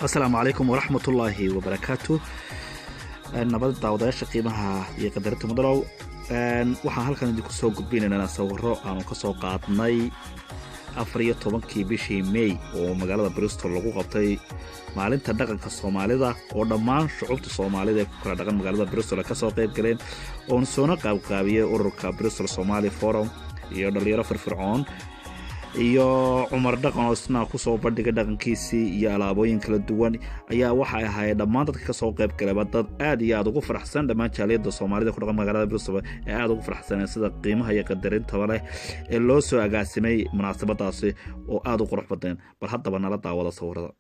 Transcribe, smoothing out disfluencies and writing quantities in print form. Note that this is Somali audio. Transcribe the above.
السلام عليكم ورحمة الله وبركاته. نبض داوداش قيمها يقدرت مدرو waxaan halkan idinku soo gudbinaynaa sawirro aan ka soo qaadnay 14 bishii May oo magaalada Bristol lagu qabtay maalinta dhaqanka Soomaalida oo dhammaan shucuubta Soomaalida ee ku kala dhaqan magaalada Bristol ka soo qayb galeen oo soo qaybqaabiyay ururka Bristol Somali Forum iyo dhalinyaro firfircoon iyo Umar dhaqan oo isna ku soo bandhigay dhaqankiisii iyo alaabooyin kala duwan ayaa waxa ay ahayd dhammaan dadka ka soo qayb galay dad aad iyo aad ugu faraxsan dhammaan jaaliyada Soomaalida ku dhaqan magaalada Bristol ee aad ugu faraxsan sida qiimaha iyo qadarinta leh ee loo soo agaasimay munaasabadaasi oo aad u qurux badan bal haddaba nala daawada sawirada.